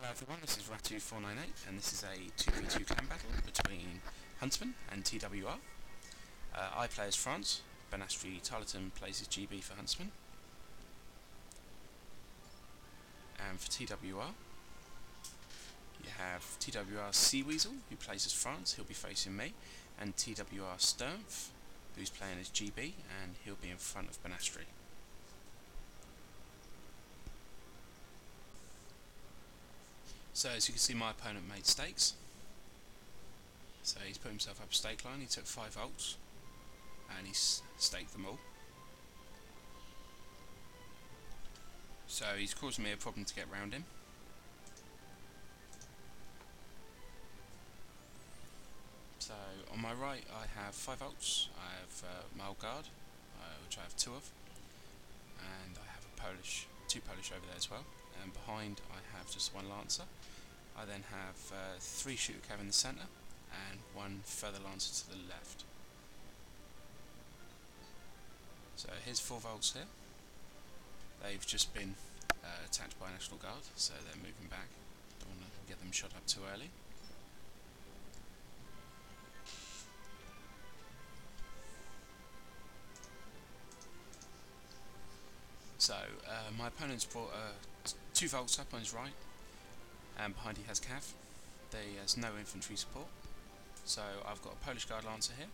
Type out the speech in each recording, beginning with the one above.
Hello everyone, this is Rattue 498 and this is a 2v2 clan battle between Huntsman and TWR. I play as France, Banastri Tarleton plays as GB for Huntsman. And for TWR, you have TWR Sea Weasel, who plays as France, he'll be facing me, and TWR Sternf, who's playing as GB, and he'll be in front of Banastri. So as you can see, my opponent made stakes. So he's put himself up a stake line, he took 5 ults, and he's staked them all. So he's caused me a problem to get round him. So on my right I have 5 ults, I have my old guard, which I have 2 of, and I have two Polish over there as well, and behind I have just 1 Lancer. I then have 3 shooter cav in the centre and 1 further Lancer to the left. So here's 4 volts here. They've just been attacked by National Guard, so they're moving back. Don't want to get them shot up too early. So my opponent's brought 2 volts up on his right, and behind he has cav. He has no infantry support. So I've got a Polish Guard Lancer here.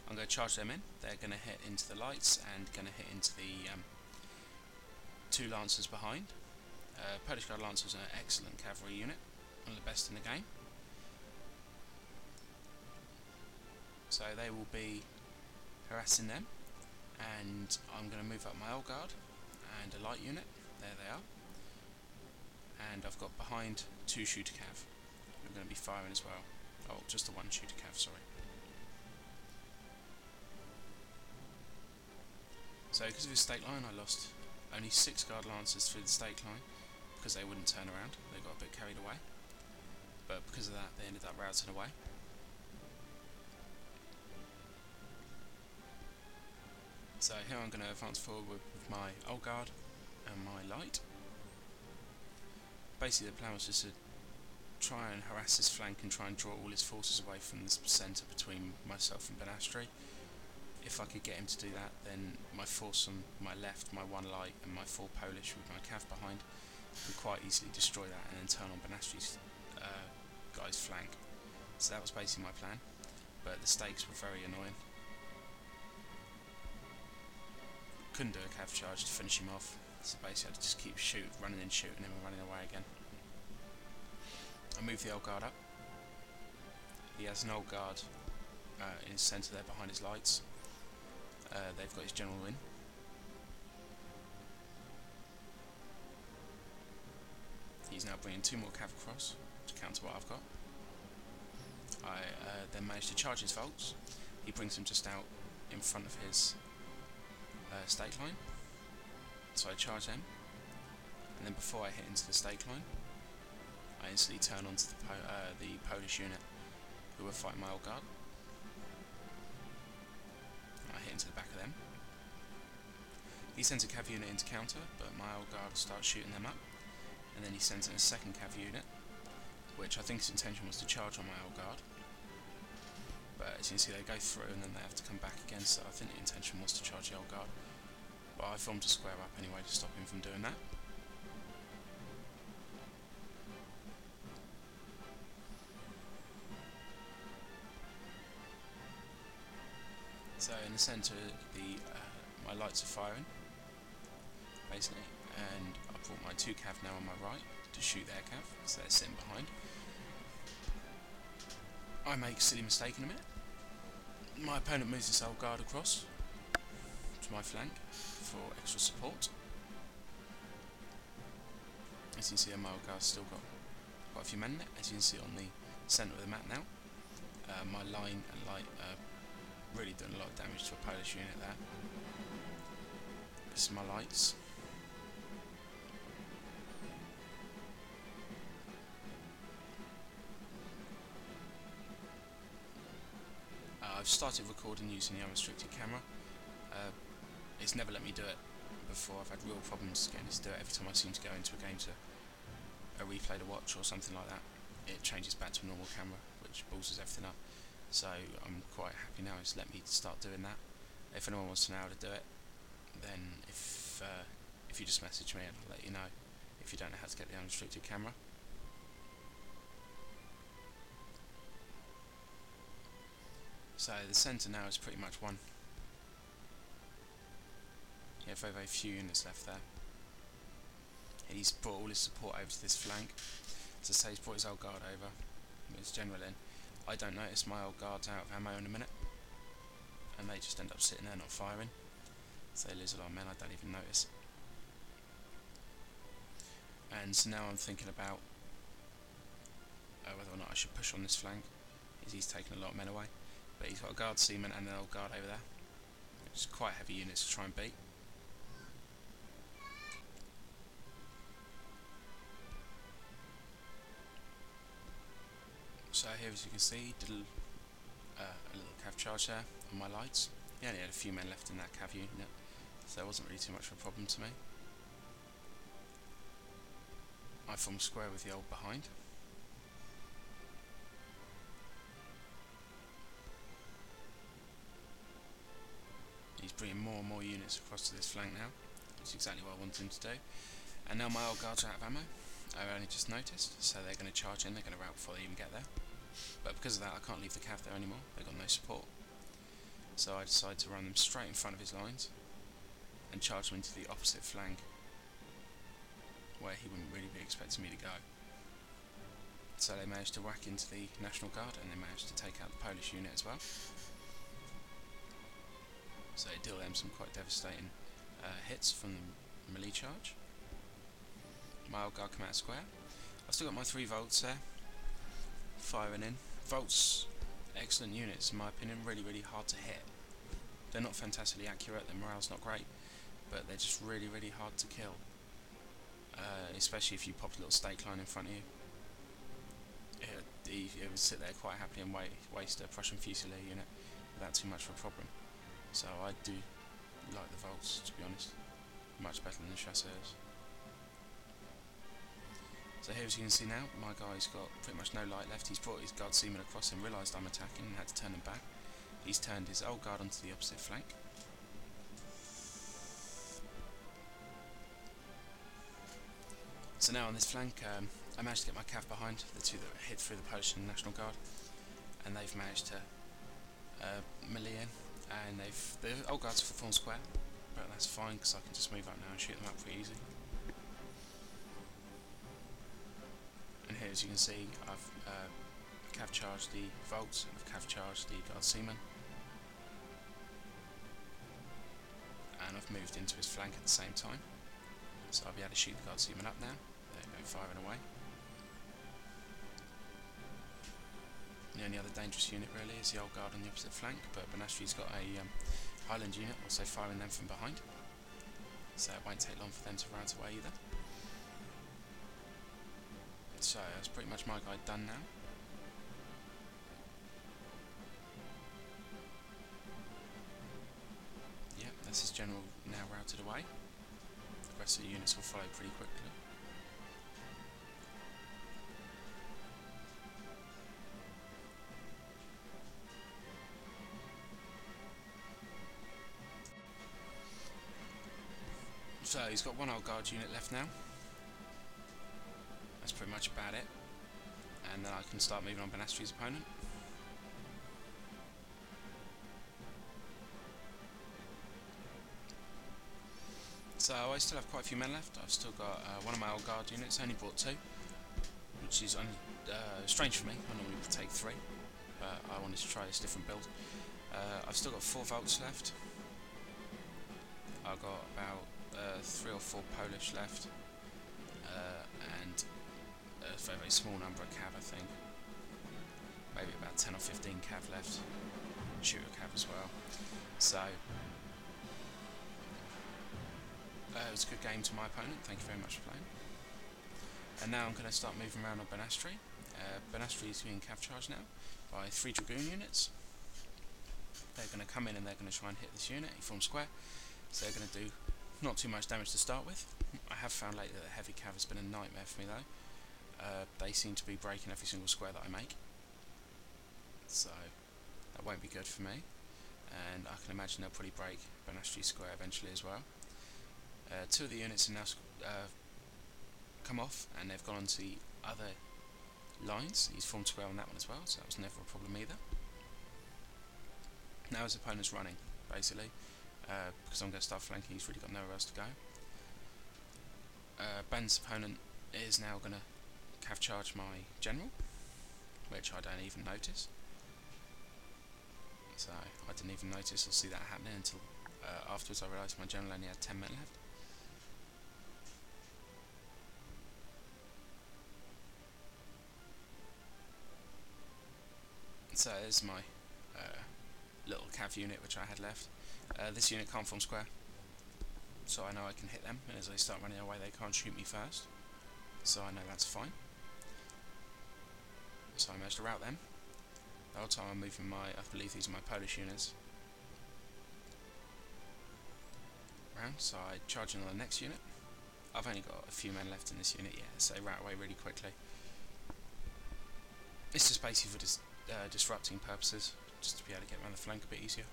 I'm going to charge them in. They're going to hit into the lights and going to hit into the 2 Lancers behind. Polish Guard Lancers are an excellent cavalry unit, one of the best in the game. So they will be harassing them, and I'm going to move up my old guard and a light unit. There they are. And I've got behind 2 shooter cav who are going to be firing as well. Oh, just the 1 shooter cav, sorry. So because of his stake line, I lost only 6 guard lancers through the stake line because they wouldn't turn around. They got a bit carried away, but because of that they ended up routing away. So here I'm going to advance forward with my old guard and my light. Basically the plan was just to try and harass his flank and try and draw all his forces away from the centre between myself and Banastri. If I could get him to do that, then my force on my left, my 1 light and my 4 Polish with my cav behind could quite easily destroy that and then turn on Banastri's guy's flank. So that was basically my plan, but the stakes were very annoying. Couldn't do a cav charge to finish him off, so basically I had to just keep running and shooting him and running away again. I moved the old guard up. He has an old guard in his centre there behind his lights. They've got his general in. He's now bringing 2 more cav across to counter what I've got. I then managed to charge his volts. He brings them just out in front of his stake line. So I charge them, and then before I hit into the stake line, I instantly turn onto the Polish unit who were fighting my old guard. I hit into the back of them. He sends a cav unit in to counter, but my old guard starts shooting them up, and then he sends in a second cav unit, which I think his intention was to charge on my old guard. But as you can see, they go through and then they have to come back again, so I think the intention was to charge the old guard. But I formed a square up anyway to stop him from doing that. So in the centre, my lights are firing, basically, and I brought my 2 cav now on my right to shoot their cav, so they're sitting behind. I make a silly mistake in a minute. My opponent moves his old guard across to my flank for extra support. As you can see, my old guard's still got quite a few men in it. As you can see on the centre of the map now, my line and light are really doing a lot of damage to a Polish unit there. This is my lights. I've started recording using the unrestricted camera. It's never let me do it before. I've had real problems getting it to do it every time I seem to go into a game to a replay the watch or something like that, it changes back to a normal camera, which balls everything up. So I'm quite happy now it's let me start doing that. If anyone wants to know how to do it, then if you just message me and I'll let you know if you don't know how to get the unrestricted camera. So the centre now is pretty much one. Yeah, very few units left there. He's brought all his support over to this flank. As I say, he's brought his old guard over, his general in. I don't notice my old guard's out of ammo in a minute, and they just end up sitting there not firing. So they lose a lot of men, I don't even notice. And so now I'm thinking about whether or not I should push on this flank, as he's taken a lot of men away. But he's got a guard seaman and an old guard over there, which is quite heavy units to try and beat. So here, as you can see, did a little cav charge there on my lights. He only had a few men left in that cav unit, so it wasn't really too much of a problem to me. I formed square with the old behind. He's bringing more and more units across to this flank now, which is exactly what I wanted him to do. And now my old guards are out of ammo, I only just noticed, so they're going to charge in, they're going to rout before they even get there. But because of that I can't leave the cav there anymore, they've got no support. So I decided to run them straight in front of his lines and charge them into the opposite flank, where he wouldn't really be expecting me to go. So they managed to whack into the National Guard and they managed to take out the Polish unit as well. So they deal them some quite devastating hits from the melee charge. My old guard come out square. I've still got my 3 volts there, firing in. Volts, excellent units in my opinion, really hard to hit. They're not fantastically accurate, their morale's not great, but they're just really hard to kill. Especially if you pop a little stake line in front of you. It would sit there quite happily and waste a Prussian Fusilier unit without too much of a problem. So I do like the volts, to be honest, much better than the chasseurs. So here, as you can see now, my guy's got pretty much no light left. He's brought his guard seaman across and realised I'm attacking and had to turn him back. He's turned his old guard onto the opposite flank. So now on this flank, I managed to get my cav behind, the 2 that hit through the Polish and National Guard, and they've managed to melee in, and the old guard's formed square, but that's fine because I can just move up now and shoot them up pretty easy. And here, as you can see, I've cav charged the volts and I've cav charged the guard seaman, and I've moved into his flank at the same time, so I'll be able to shoot the guard seaman up now. There you go, firing away. The only other dangerous unit really is the old guard on the opposite flank, but Benastri's got a Highland unit also firing them from behind, so it won't take long for them to rout away either. So that's pretty much my guy done now. Yep, that's his general now routed away. The rest of the units will follow pretty quickly. So he's got 1 old guard unit left now. That's pretty much about it. And then I can start moving on Benastri's opponent. So I still have quite a few men left. I've still got 1 of my old guard units, only brought 2, which is strange for me. I normally would take 3, but I wanted to try this different build. I've still got 4 volts left. I've got about 3 or 4 Polish left, and a very small number of cav, I think. Maybe about 10 or 15 cav left. Shooter cav as well. So it was a good game to my opponent. Thank you very much for playing. And now I'm going to start moving around on Benastri. Benastri is being cav charged now by 3 Dragoon units. They're going to come in and they're going to try and hit this unit. He forms square, so they're going to do not too much damage to start with. I have found lately that heavy cav has been a nightmare for me though. they seem to be breaking every single square that I make, so that won't be good for me, and I can imagine they'll probably break Rattue square eventually as well. Two of the units have now come off, and they've gone onto the other lines. He's formed square on that one as well, so that was never a problem either. Now his opponent's running, basically, because I'm going to start flanking. He's really got nowhere else to go. Ben's opponent is now going to cav charge my general, which I don't even notice. So I didn't even notice or see that happening until afterwards I realised my general only had 10 men left. So there's my little cav unit which I had left. This unit can't form square, so I know I can hit them, and as they start running away they can't shoot me first, so I know that's fine. So I managed to rout them. The whole time I'm moving my, I believe these are my Polish units, round, so I charge in on the next unit. I've only got a few men left in this unit, yeah, so they rout away really quickly. It's just basically for disrupting purposes, just to be able to get around the flank a bit easier.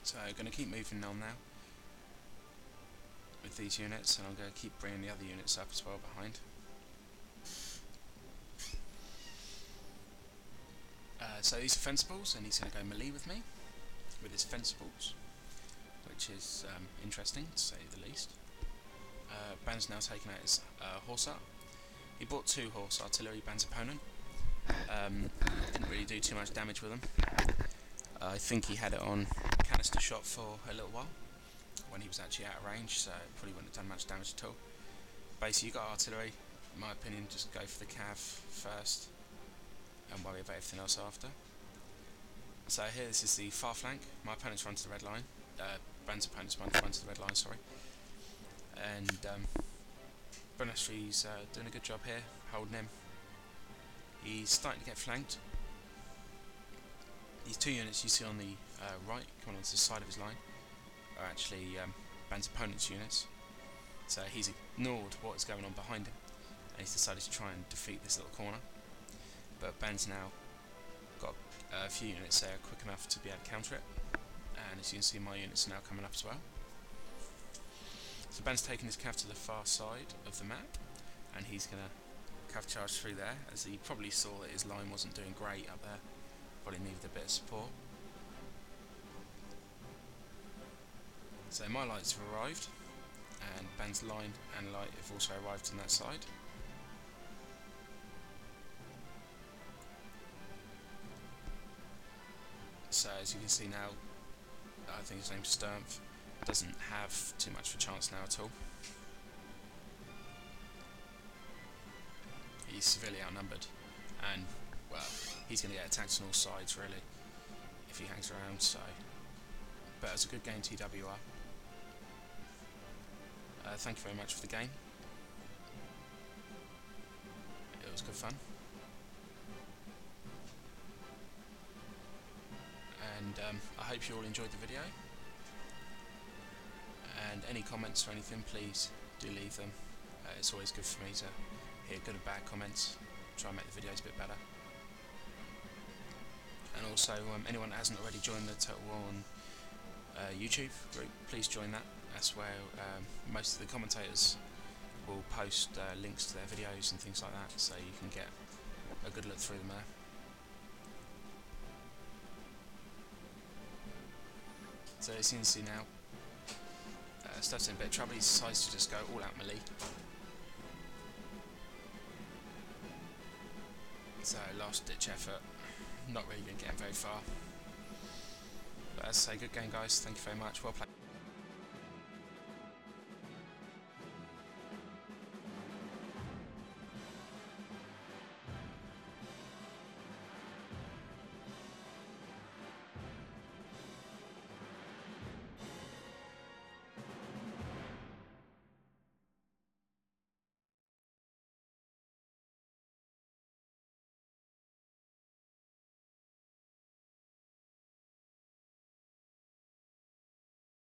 So I'm going to keep moving on now with these units, and I'm going to keep bringing the other units up as well behind. So these are fencibles, and he's going to go melee with me with his fencibles, which is interesting to say the least. Ban's now taken out his horse art. He bought 2 horse artillery, Ban's opponent. Didn't really do too much damage with them. I think he had it on canister shot for a little while when he was actually out of range, so it probably wouldn't have done much damage at all. Basically, you got artillery. In my opinion, just go for the cav first and worry about everything else after. So here, this is the far flank. My opponent's run to the red line. Ban's opponent's run to the red line, sorry. And Rattue doing a good job here, holding him. He's starting to get flanked. These 2 units you see on the right, coming onto the side of his line, are actually Ban's opponent's units. So he's ignored what is going on behind him, and he's decided to try and defeat this little corner. But Ban's now got a few units there quick enough to be able to counter it, and as you can see, my units are now coming up as well. So Ban's taken his cav to the far side of the map, and he's going to cav charge through there, as he probably saw that his line wasn't doing great up there, probably needed a bit of support. So my lights have arrived, and Ban's line and light have also arrived on that side. So as you can see now, I think his name's Sturmf, doesn't have too much of a chance now at all. He's severely outnumbered, and well, he's going to get attacked on all sides really if he hangs around. So, but it's a good game, TWR. Thank you very much for the game. It was good fun. And I hope you all enjoyed the video. And any comments or anything, please do leave them. It's always good for me to hear good and bad comments, try and make the videos a bit better. And also, anyone that hasn't already joined the TWR YouTube group, please join that. That's where most of the commentators will post links to their videos and things like that, so you can get a good look through them there. So as you can see now, Stuff's in a bit of trouble. He decides to just go all out melee. So last ditch effort, not really been getting very far. But as I say, good game guys, thank you very much, well played.